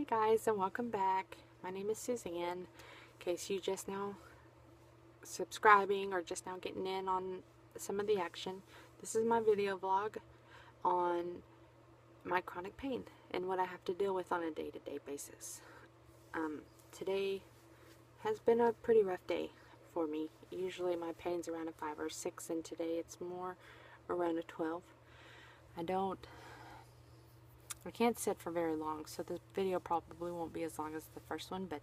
guys, and welcome back. My name is Suzanne. In case you just now subscribing or just now getting in on some of the action, this is my video vlog on my chronic pain and what I have to deal with on a day-to-day basis. Today has been a pretty rough day for me. Usually my pain's around a 5 or 6, and today it's more around a 12. I can't sit for very long, so this video probably won't be as long as the first one, but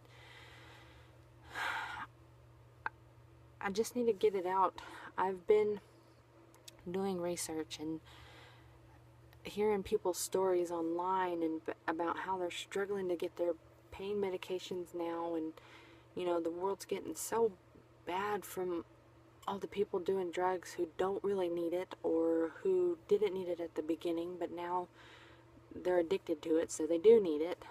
I just need to get it out. I've been doing research and hearing people's stories online and about how they're struggling to get their pain medications now, and the world's getting so bad from all the people doing drugs who don't really need it or who didn't need it at the beginning, but now they're addicted to it, so they do need it.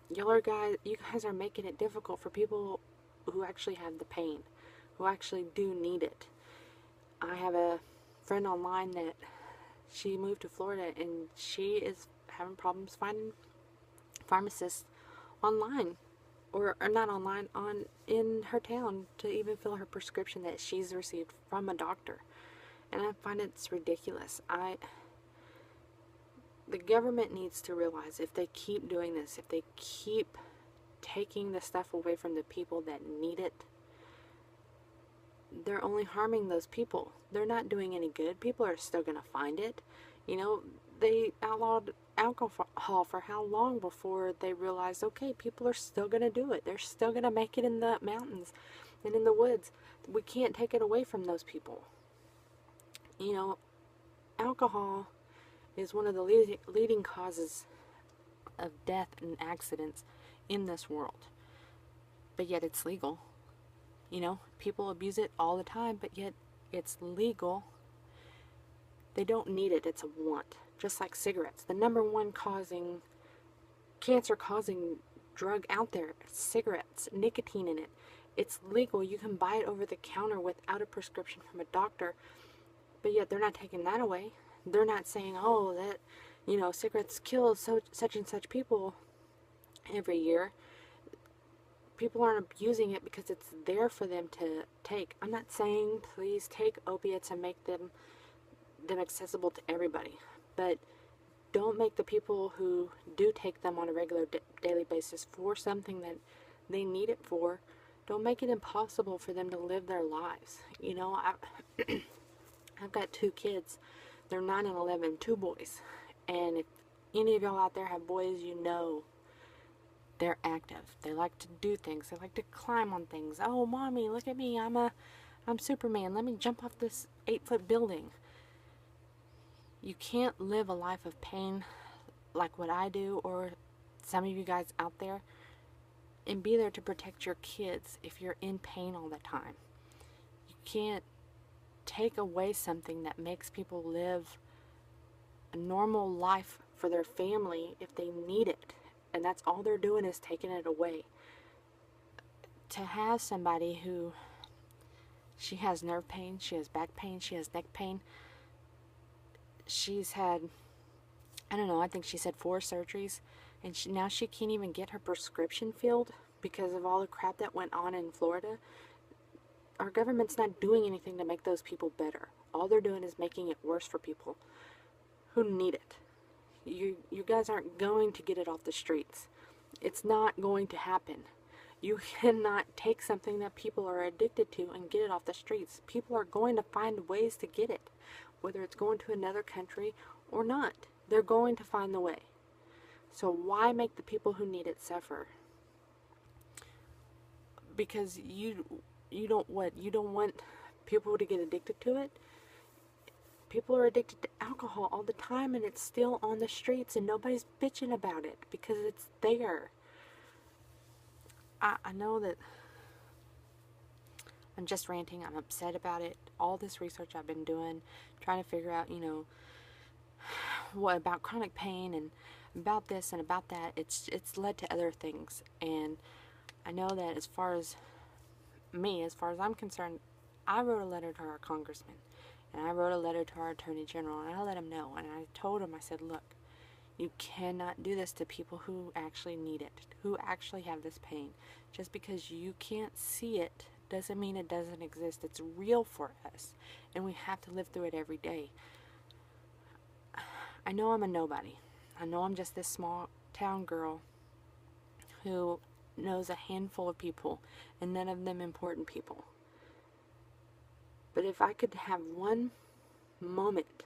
You guys are making it difficult for people who actually have the pain, who actually do need it. I have a friend online that she moved to Florida, and she is having problems finding pharmacists online, or not online, in her town to even fill her prescription that she's received from a doctor. And I find it's ridiculous. The government needs to realize, if they keep doing this, if they keep taking the stuff away from the people that need it, they're only harming those people. They're not doing any good. People are still going to find it. They outlawed alcohol for how long before they realized, okay, people are still going to do it. They're still going to make it in the mountains and in the woods. We can't take it away from those people. Alcohol is one of the leading causes of death and accidents in this world. But yet it's legal. People abuse it all the time, but yet it's legal. They don't need it. It's a want. Just like cigarettes. The number one cancer-causing drug out there is cigarettes. Nicotine in it. It's legal. You can buy it over the counter without a prescription from a doctor, but yet they're not taking that away. They're not saying, oh, that, cigarettes kill such and such people every year. People aren't abusing it because it's there for them to take. I'm not saying please take opiates and make them accessible to everybody, but don't make the people who do take them on a regular daily basis for something that they need it for, don't make it impossible for them to live their lives. I've got 2 kids. They're 9 and 11, 2 boys. And if any of y'all out there have boys, they're active. They like to do things. They like to climb on things. Oh, mommy, look at me. I'm Superman. Let me jump off this 8-foot building. You can't live a life of pain like what I do, or some of you guys out there, and be there to protect your kids if you're in pain all the time. You can't take away something that makes people live a normal life for their family if they need it, and that's all they're doing is taking it away. To have somebody who, she has nerve pain, she has back pain, she has neck pain, she's had, I think she said 4 surgeries, and now she can't even get her prescription filled because of all the crap that went on in Florida. Our government's not doing anything to make those people better. All they're doing is making it worse for people who need it. You guys aren't going to get it off the streets. It's not going to happen. You cannot take something that people are addicted to and get it off the streets. People are going to find ways to get it, whether it's going to another country or not. They're going to find the way. So why make the people who need it suffer? Because you don't want people to get addicted to it. People are addicted to alcohol all the time, and it's still on the streets, and nobody's bitching about it because it's there. I know that I'm just ranting. I'm upset about it. All this research I've been doing, trying to figure out, what about chronic pain and about this and about that. It's led to other things, and I know that as far as I'm concerned, I wrote a letter to our congressman, and I wrote a letter to our attorney general, and I let him know, and I told him, I said, look, You cannot do this to people who actually need it, who actually have this pain. Just because you can't see it doesn't mean it doesn't exist. It's real for us, and we have to live through it every day. I know I'm a nobody. I know I'm just this small town girl who knows a handful of people, and none of them important people. But if I could have one moment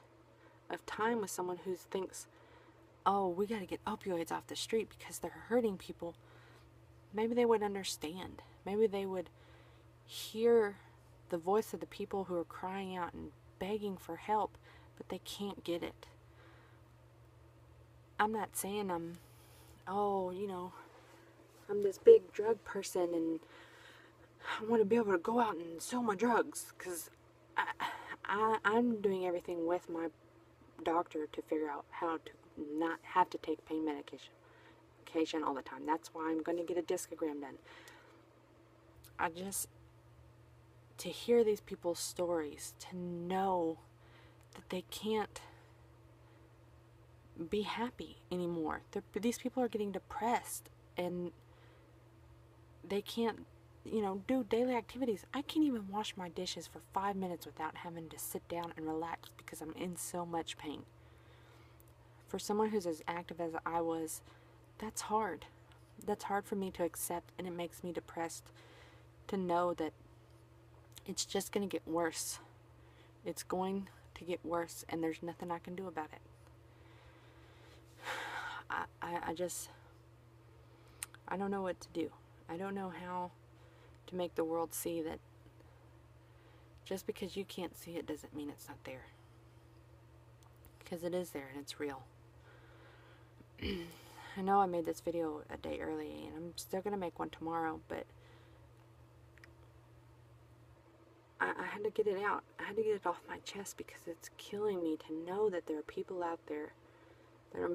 of time with someone who thinks, oh, we got to get opioids off the street because they're hurting people, maybe they would understand. Maybe they would hear the voice of the people who are crying out and begging for help, but they can't get it. I'm not saying I'm this big drug person and I want to be able to go out and sell my drugs, because I'm doing everything with my doctor to figure out how to not have to take pain medication all the time. That's why I'm going to get a discogram done. To hear these people's stories, to know that they can't be happy anymore. These people are getting depressed and they can't, do daily activities. I can't even wash my dishes for 5 minutes without having to sit down and relax because I'm in so much pain. For someone who's as active as I was, that's hard. That's hard for me to accept, and it makes me depressed to know that it's just going to get worse. It's going to get worse, and there's nothing I can do about it. I don't know what to do. I don't know how to make the world see that just because you can't see it doesn't mean it's not there. Because it is there and it's real. I know I made this video a day early and I'm still going to make one tomorrow, but I had to get it out. I had to get it off my chest because it's killing me to know that there are people out there that are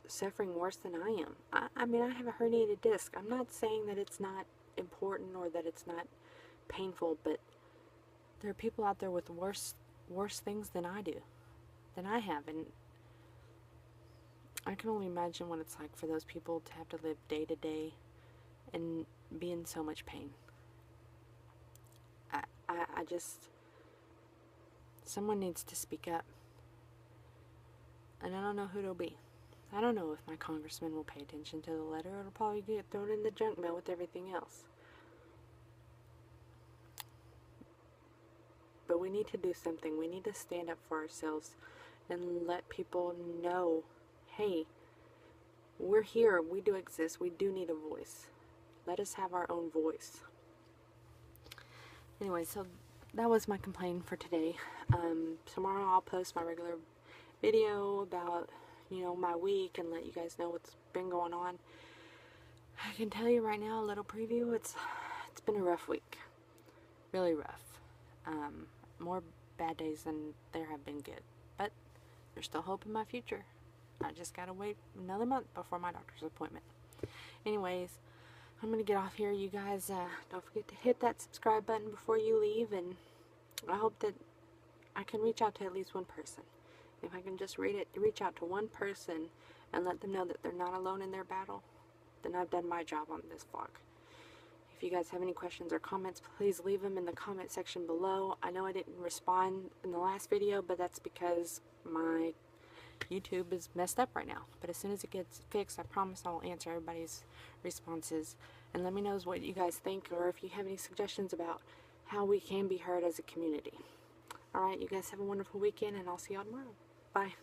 suffering worse than I am. I mean, I have a herniated disc. I'm not saying that it's not important or that it's not painful, but there are people out there with worse things than I do, than I have, and I can only imagine what it's like for those people to have to live day to day and be in so much pain. Someone needs to speak up, and I don't know who it'll be. I don't know if my congressman will pay attention to the letter. It'll probably get thrown in the junk mail with everything else. But we need to do something. We need to stand up for ourselves and let people know, hey, we're here. We do exist. We do need a voice. Let us have our own voice. Anyway, so that was my complaint for today. Tomorrow I'll post my regular video about, my week and let you guys know what's been going on. I can tell you right now, a little preview, it's been a rough week. Really rough. More bad days than there have been good. But there's still hope in my future. I just gotta wait another month before my doctor's appointment. Anyways, I'm gonna get off here. You guys, don't forget to hit that subscribe button before you leave, and I hope that I can reach out to at least one person. If I can just reach out to one person and let them know that they're not alone in their battle, then I've done my job on this vlog. If you guys have any questions or comments, please leave them in the comment section below. I know I didn't respond in the last video, but that's because my YouTube is messed up right now. But as soon as it gets fixed, I promise I'll answer everybody's responses. And let me know what you guys think, or if you have any suggestions about how we can be heard as a community. Alright, you guys have a wonderful weekend, and I'll see y'all tomorrow. Bye.